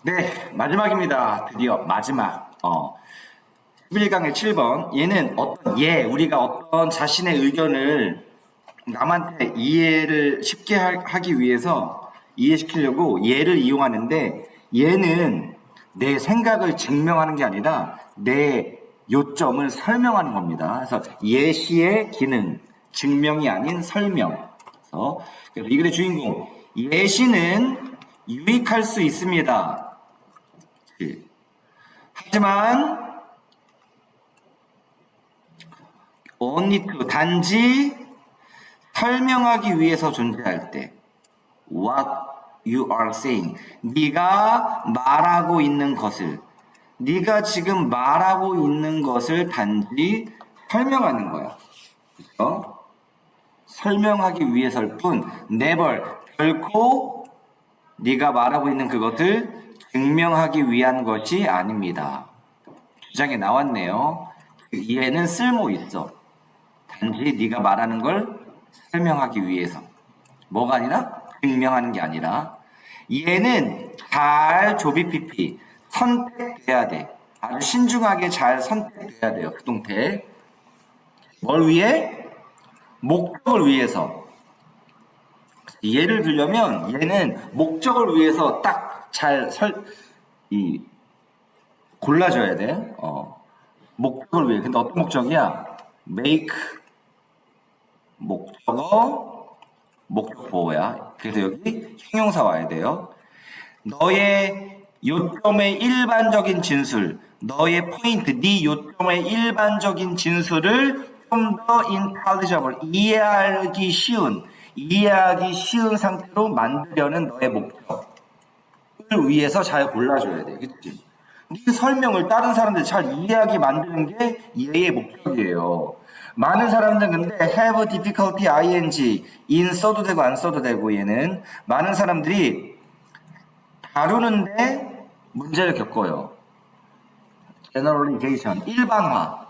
네, 마지막입니다. 드디어 마지막. 11강의 7번. 얘는 우리가 어떤 자신의 의견을 남한테 이해를 쉽게 하기 위해서 이해시키려고 얘를 이용하는데, 얘는 내 생각을 증명하는 게 아니라 내 요점을 설명하는 겁니다. 그래서 예시의 기능, 증명이 아닌 설명. 그래서 이 글의 주인공, 예시는 유익할 수 있습니다. 하지만 only to 단지 설명하기 위해서 존재할 때 what you are saying 네가 말하고 있는 것을 네가 지금 말하고 있는 것을 단지 설명하는 거야. 그렇죠? 설명하기 위해서일 뿐 never 결코 네가 말하고 있는 그것을 증명하기 위한 것이 아닙니다. 주장에 나왔네요. 그 이해는 쓸모 있어. 단지 네가 말하는 걸 설명하기 위해서. 뭐가 아니라 증명하는 게 아니라 이해는 잘 조비피피 선택돼야 돼. 아주 신중하게 잘 선택돼야 돼요. 수동태. 뭘 위해? 목적을 위해서. 예를 들려면 얘는 목적을 위해서 딱 잘 골라줘야 돼. 목적을 위해. 근데 어떤 목적이야? make 목적어 목적보호야. 그래서 여기 형용사 와야 돼요. 너의 요점의 일반적인 진술, 너의 포인트, 네 요점의 일반적인 진술을 좀 더 intelligible, 이해하기 쉬운 상태로 만들려는 너의 목적을 위해서 잘 골라줘야 돼. 그치? 네 설명을 다른 사람들 잘 이해하게 만드는 게 이해의 목적이에요. 많은 사람들은 근데 have difficulty ing in 써도 되고 안 써도 되고 얘는 많은 사람들이 다루는데 문제를 겪어요. generalization 일반화.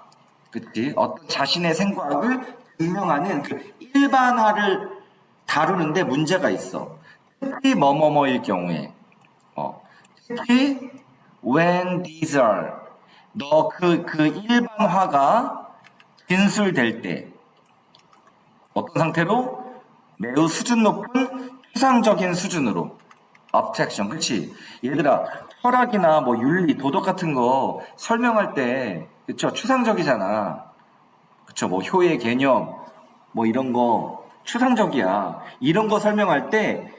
그치? 어떤 자신의 생각을 증명하는 그 일반화를 다루는데 문제가 있어. 특히 뭐뭐뭐일 경우에. 특히 when these are 너 그 일반화가 진술될 때 어떤 상태로 매우 수준 높은 추상적인 수준으로 abstraction 그치 얘들아 철학이나 뭐 윤리 도덕 같은 거 설명할 때 그쵸 추상적이잖아 그쵸 뭐 효의 개념 뭐 이런 거 추상적이야 이런 거 설명할 때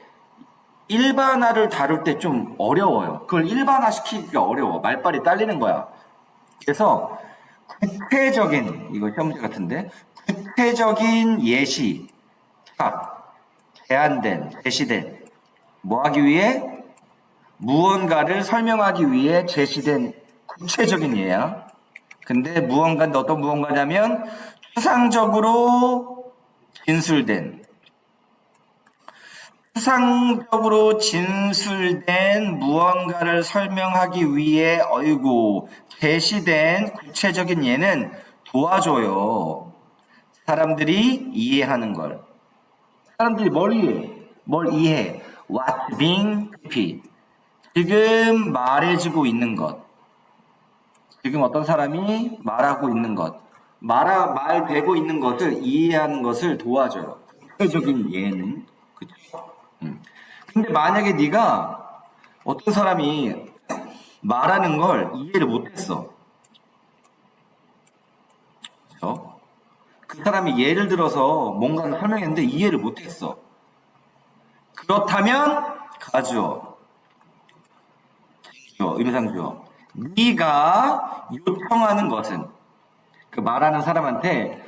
일반화를 다룰 때 좀 어려워요. 그걸 일반화시키기가 어려워. 말빨이 딸리는 거야. 그래서 구체적인, 이거 시험 문제 같은데, 구체적인 예시, 제시된, 뭐 하기 위해? 무언가를 설명하기 위해 제시된 구체적인 예야. 근데 무언가인데 어떤 무언가냐면, 추상적으로 진술된, 추상적으로 진술된 무언가를 설명하기 위해 제시된 구체적인 예는 도와줘요. 사람들이 이해하는 걸. 사람들이 뭘 이해해? 뭘 이해해? What's being repeated? 지금 말해주고 있는 것. 지금 어떤 사람이 말하고 있는 것. 말되고 있는 것을 이해하는 것을 도와줘요. 구체적인 예는. 그쵸? 근데 만약에 네가 어떤 사람이 말하는 걸 이해를 못했어. 그래서 그 사람이 예를 들어서 뭔가를 설명했는데 이해를 못했어. 그렇다면 가주어, 의미상주어. 네가 요청하는 것은 그 말하는 사람한테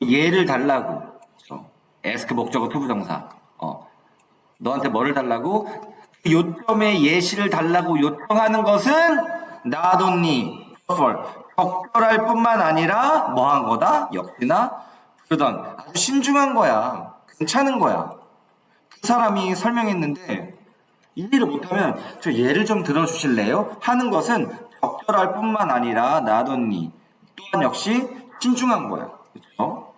예를 달라고. 그렇죠? ask 목적어 투부정사. 너한테 뭐를 달라고? 요점의 예시를 달라고 요청하는 것은 not only 적절할 뿐만 아니라 뭐한 거다? 역시나 그러던 아주 신중한 거야. 괜찮은 거야. 그 사람이 설명했는데 이해를 못하면 저 예를 좀 들어주실래요? 하는 것은 적절할 뿐만 아니라 not only 또한 역시 신중한 거야. 그렇죠?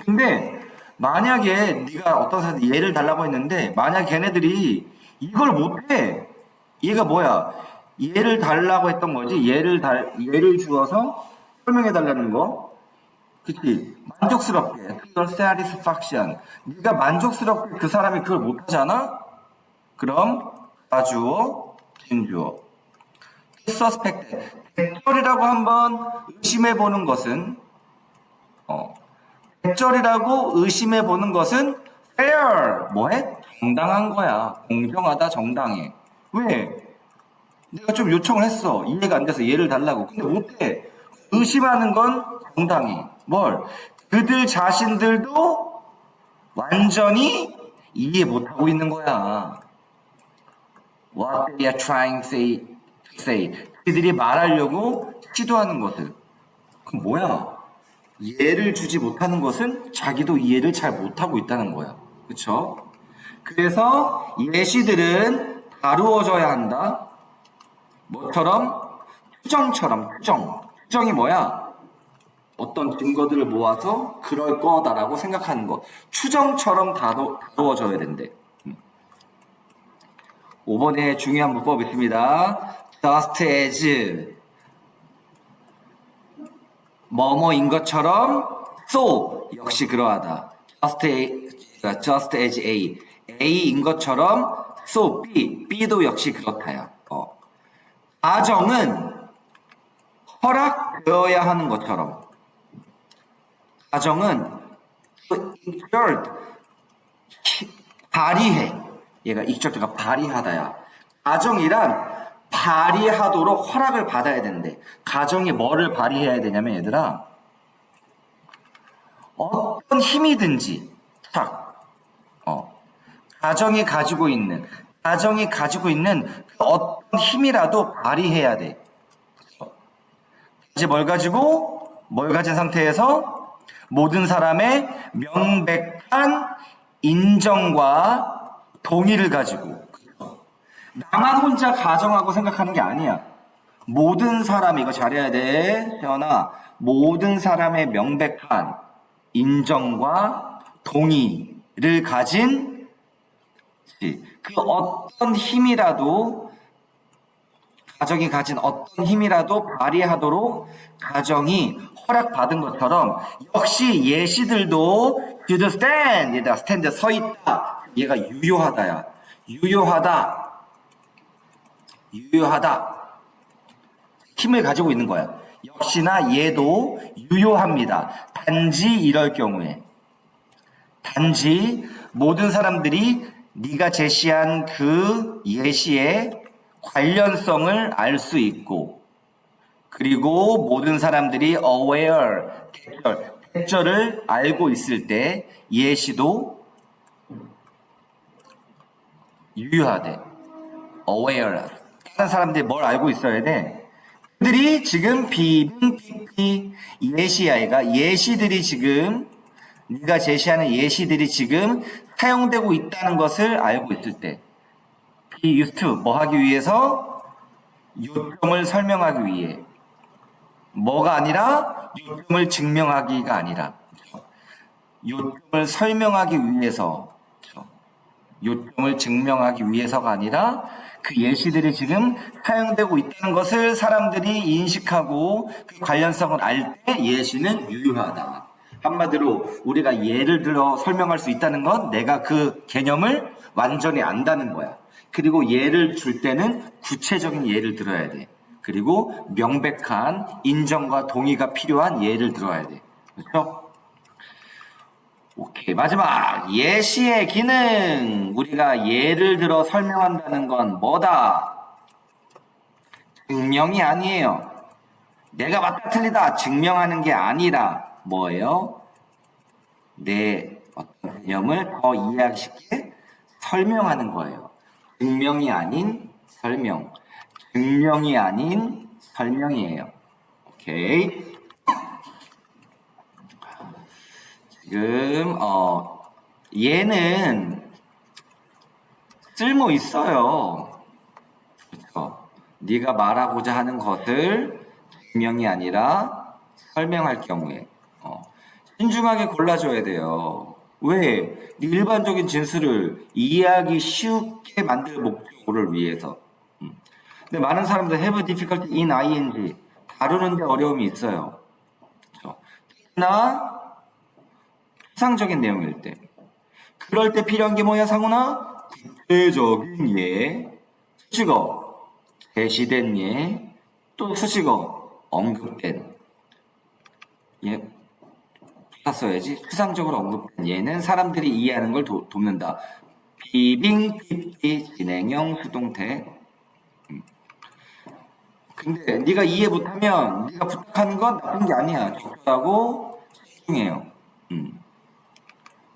근데 만약에 네가 어떤 사람한테 예를 달라고 했는데 만약 걔네들이 이걸 못해 얘가 뭐야? 얘를 달라고 했던 거지. 얘를 주어서 설명해 달라는 거. 그치? 만족스럽게. 그걸 satisfaction. 네가 만족스럽게 그 사람이 그걸 못하잖아? 그럼 가주어, 진주어. suspect. 대절이라고 한번 의심해 보는 것은 대절이라고 의심해 보는 것은 fair. 뭐해? 정당한 거야. 공정하다, 정당해. 왜? 내가 좀 요청을 했어. 이해가 안 돼서 얘를 달라고. 근데 못해. 의심하는 건 정당해. 뭘? 그들 자신들도 완전히 이해 못하고 있는 거야. What they are trying to say. 그들이 말하려고 시도하는 것을. 그럼 뭐야? 이해를 주지 못하는 것은 자기도 이해를 잘 못하고 있다는 거야. 그쵸? 그래서 예시들은 다루어져야 한다. 뭐처럼? 투정처럼, 투정. 투정이 뭐야? 어떤 증거들을 모아서 그럴 거다라고 생각하는 것. 추정처럼 다루어져야 된대. 5번에 중요한 문법 있습니다. just as 뭐뭐인 것처럼 so 역시 그러하다. just as A인 것처럼 so B도 역시 그렇다야. 가정은 허락되어야 하는 것처럼 가정은 exert 발휘해. 얘가 exert가 발휘하다야. 가정이란 발휘하도록 허락을 받아야 된대. 가정이 뭐를 발휘해야 되냐면 얘들아 어떤 힘이든지 가정이 가지고 있는 그 어떤 힘이라도 발휘해야 돼. 이제 뭘 가진 상태에서 모든 사람의 명백한 인정과 동의를 가지고 나만 혼자 가정하고 생각하는 게 아니야. 모든 사람 이거 잘해야 돼. 태연아. 모든 사람의 명백한 인정과 동의를 가진 그 어떤 힘이라도 가정이 가진 어떤 힘이라도 발휘하도록 가정이 허락받은 것처럼 역시 예시들도 should stand 얘들아 stand 서 있다 얘가 유효하다야 유효하다 힘을 가지고 있는 거야 역시나 얘도 유효합니다 단지 이럴 경우에 단지 모든 사람들이 네가 제시한 그 예시의 관련성을 알 수 있고 그리고 모든 사람들이 aware, 대절을 알고 있을 때 예시도 유효하대. aware. 다른 사람들이 뭘 알고 있어야 돼? 그들이 지금 PP 예시야가 예시들이 지금 네가 제시하는 예시들이 지금 사용되고 있다는 것을 알고 있을 때 be used to 뭐 하기 위해서 요점을 설명하기 위해 뭐가 아니라 요점을 증명하기가 아니라 요점을 설명하기 위해서 요점을 증명하기 위해서가 아니라 그 예시들이 지금 사용되고 있다는 것을 사람들이 인식하고 그 관련성을 알 때 예시는 유효하다. 한마디로 우리가 예를 들어 설명할 수 있다는 건 내가 그 개념을 완전히 안다는 거야. 그리고 예를 줄 때는 구체적인 예를 들어야 돼. 그리고 명백한 인정과 동의가 필요한 예를 들어야 돼. 그렇죠? 오케이. 마지막. 예시의 기능. 우리가 예를 들어 설명한다는 건 뭐다? 증명이 아니에요. 내가 맞다 틀리다 증명하는 게 아니라 뭐예요? 내 어떤 개념을 더 이해하기 쉽게 설명하는 거예요. 증명이 아닌 설명. 증명이 아닌 설명이에요. 오케이. 지금 얘는 쓸모 있어요. 그렇죠? 네가 말하고자 하는 것을 증명이 아니라 설명할 경우에 신중하게 골라줘야 돼요. 왜? 일반적인 진술을 이해하기 쉽게 만들 목적을 위해서. 근데 많은 사람들 have difficulty in ing 다루는데 어려움이 있어요. 그렇죠? 특히나 추상적인 내용일 때. 그럴 때 필요한 게 뭐야, 상훈아? 구체적인 예, 수식어, 제시된 예, 또 수식어, 언급된 예, 다 써야지. 추상적으로 언급된 예는 사람들이 이해하는 걸 돕는다. 비빙, PP, 진행형, 수동태. 근데 네가 이해 못하면 네가 부탁하는 건 나쁜 게 아니야. 적절하고 신중해요.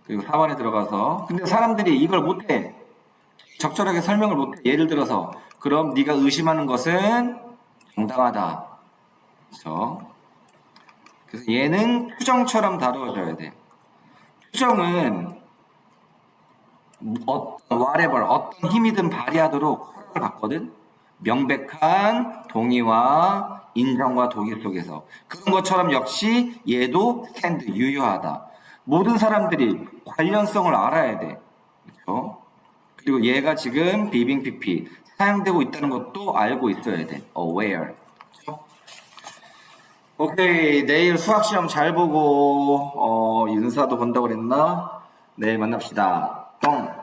그리고 4번에 들어가서 근데 사람들이 이걸 못해. 적절하게 설명을 못해. 예를 들어서 그럼 네가 의심하는 것은 정당하다. 그래서 얘는 투정처럼 다루어져야 돼. 투정은 whatever 어떤 힘이든 발휘하도록 허락을 받거든. 명백한 동의와 인정과 동의 속에서 그런 것처럼 역시 얘도 스탠드 유효하다. 모든 사람들이 관련성을 알아야 돼. 그렇죠? 그리고 얘가 지금 비빙 PP 사용되고 있다는 것도 알고 있어야 돼. aware. 그렇죠? 오케이, 내일 수학 시험 잘 보고 윤사도 본다고 그랬나? 내일 만납시다. 똥.